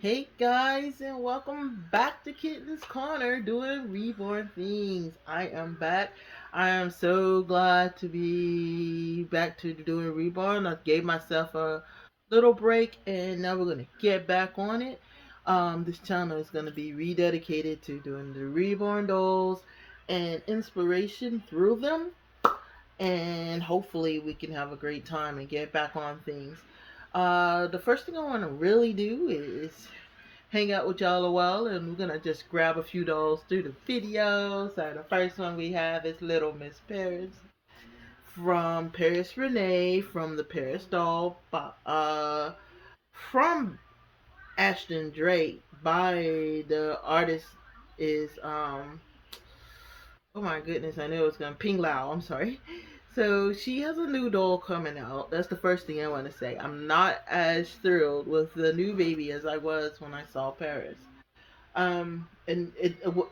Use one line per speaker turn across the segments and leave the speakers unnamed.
Hey guys, and welcome back to Kitten's Corner doing reborn things. I am back. I am so glad to be back to doing reborn. I gave myself a little break and now we're going to get back on it. This channel is going to be rededicated to doing the reborn dolls and inspiration through them. And hopefully we can have a great time and get back on things. The first thing I want to really do is hang out with y'all a while, and we're gonna just grab a few dolls through the videos. So the first one we have is Little Miss Paris from Paris Renee from the Paris doll, from Ashton Drake by the artist is oh my goodness, I know it's gonna Ping Lao. I'm sorry. So she has a new doll coming out. That's the first thing I want to say. I'm not as thrilled with the new baby as I was when I saw Paris. I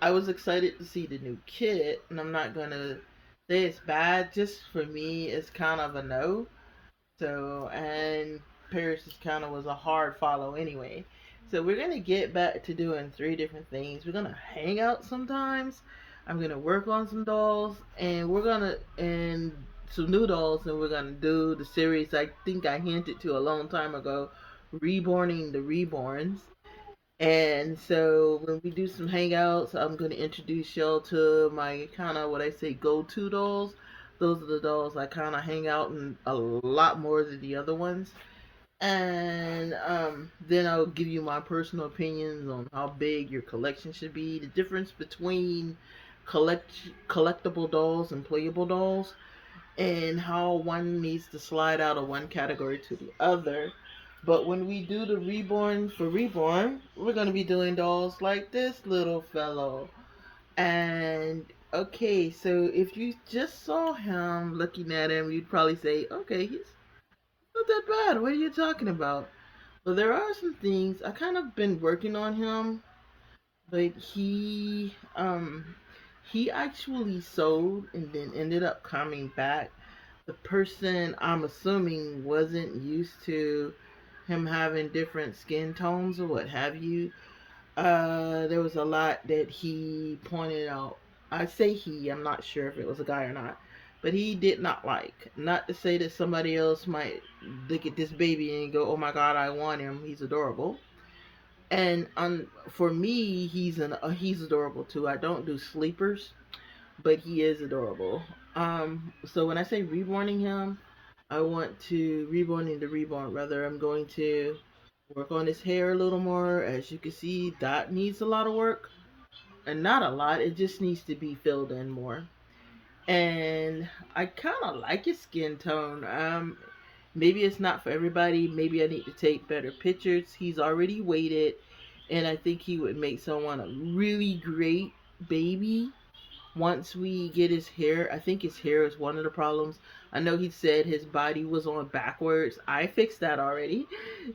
was excited to see the new kit, and I'm not gonna say it's bad. Just for me, it's kind of a no. So, and Paris is kind of was a hard follow anyway. So we're gonna get back to doing three different things. We're gonna hang out sometimes. I'm gonna work on some dolls, and we're gonna and some new dolls, and we're gonna do the series I think I hinted to a long time ago, reborning the reborns. And so when we do some hangouts, I'm going to introduce y'all to my kind of what I say go-to dolls. Those are the dolls I kind of hang out in a lot more than the other ones. And then I'll give you my personal opinions on how big your collection should be, the difference between collectible dolls and playable dolls, and how one needs to slide out of one category to the other. But when we do the reborn for reborn, we're gonna be doing dolls like this little fellow. And okay, so if you just saw him looking at him, you'd probably say, okay, he's not that bad. What are you talking about? But there are some things I kind of been working on him, but he actually sold and then ended up coming back. The person, I'm assuming, wasn't used to him having different skin tones or what have you. There was a lot that he pointed out. I say he, I'm not sure if it was a guy or not, but he did not like. Not to say that somebody else might look at this baby and go, "Oh my God, I want him. He's adorable." And for me, he's adorable too. I don't do sleepers, but he is adorable. So when I say reborning him, I want to reborning the reborn. Rather, I'm going to work on his hair a little more. As you can see, that needs a lot of work, and not a lot. It just needs to be filled in more. And I kind of like his skin tone. Maybe it's not for everybody. Maybe I need to take better pictures. He's already weighted, and I think he would make someone a really great baby once we get his hair. I think his hair is one of the problems. I know he said his body was on backwards. I fixed that already.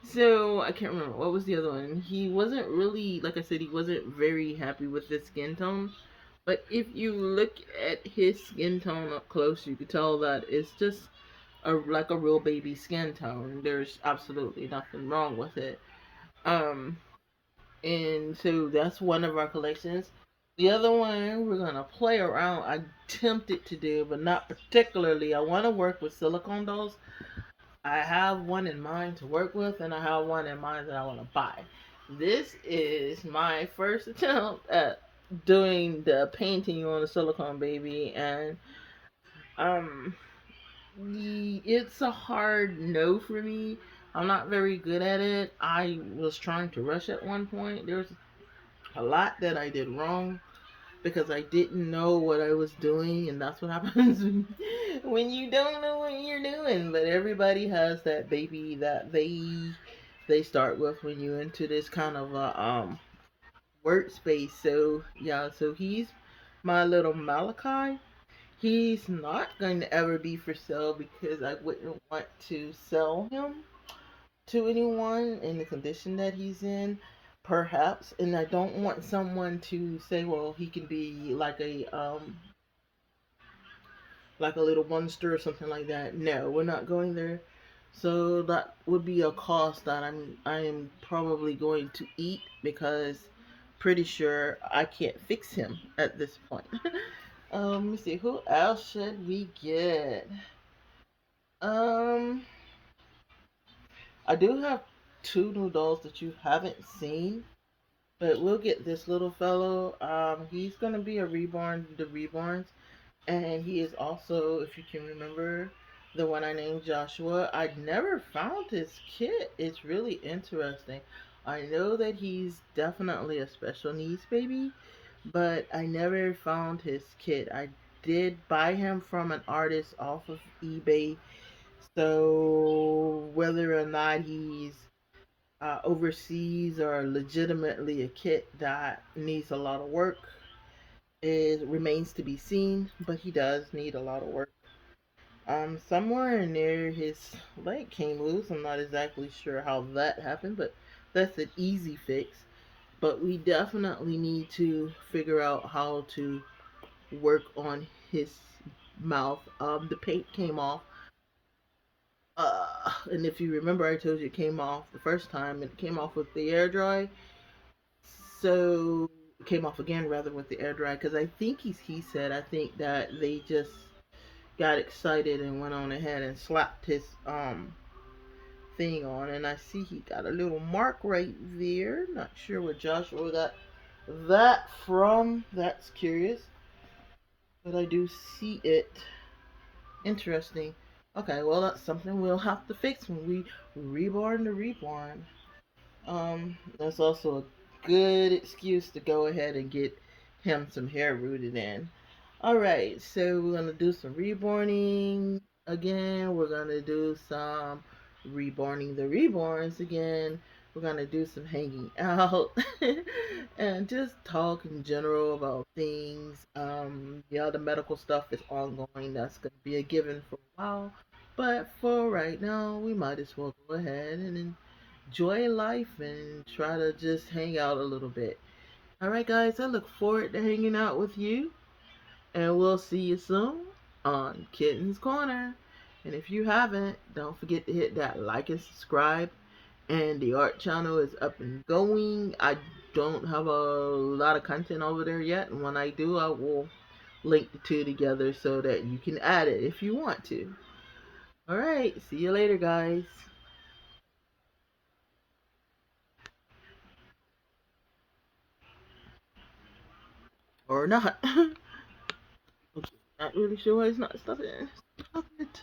So I can't remember what was the other one. He wasn't really, like I said, he wasn't very happy with his skin tone. But if you look at his skin tone up close, you could tell that it's just like a real baby skin tone. There's absolutely nothing wrong with it. Um, and so that's one of our collections. The other one we're gonna play around. I tempted to do, but not particularly. I want to work with silicone dolls. I have one in mind to work with, and I have one in mind that I want to buy. This is my first attempt at doing the painting on the silicone baby, and um, it's a hard no for me. I'm not very good at it. I was trying to rush at one point. There was a lot that I did wrong because I didn't know what I was doing, and that's what happens when you don't know what you're doing. But everybody has that baby that they start with when you into this kind of a workspace. So yeah, so he's my little Malachi. He's not going to ever be for sale because I wouldn't want to sell him to anyone in the condition that he's in, perhaps. And I don't want someone to say, well, he can be like a little monster or something like that. No, we're not going there. So that would be a cost that I am probably going to eat because pretty sure I can't fix him at this point. Let me see, who else should we get? Um, I do have two new dolls that you haven't seen, but we'll get this little fellow. He's gonna be a reborn, the reborns, and he is also, if you can remember, the one I named Joshua. I never found his kit. It's really interesting. I know that he's definitely a special needs baby, but I never found his kit. I did buy him from an artist off of eBay, so whether or not he's overseas or legitimately a kit that needs a lot of work is remains to be seen, but he does need a lot of work. Somewhere near his leg came loose. I'm not exactly sure how that happened, but that's an easy fix. But we definitely need to figure out how to work on his mouth. The paint came off. And if you remember, I told you it came off the first time, and it came off with the air dry. So it came off again rather with the air dry because I think he said I think that they just got excited and went on ahead and slapped his thing on, and I see he got a little mark right there. Not sure where Joshua got that from. That's curious, but I do see it. Interesting. Okay, well that's something we'll have to fix when we reborn the reborn. That's also a good excuse to go ahead and get him some hair rooted in. Alright, so we're gonna do some reborning again. We're gonna do some reborning the reborns again. We're gonna do some hanging out and just talk in general about things. Yeah, the medical stuff is ongoing. That's gonna be a given for a while. But for right now, we might as well go ahead and enjoy life and try to just hang out a little bit. Alright, guys, I look forward to hanging out with you, and we'll see you soon on Kitten's Corner. And if you haven't, don't forget to hit that like and subscribe. And the art channel is up and going. I don't have a lot of content over there yet, and when I do, I will link the two together so that you can add it if you want to. Alright, see you later, guys. Or not. Okay, not really sure why it's not stopping. Stop it.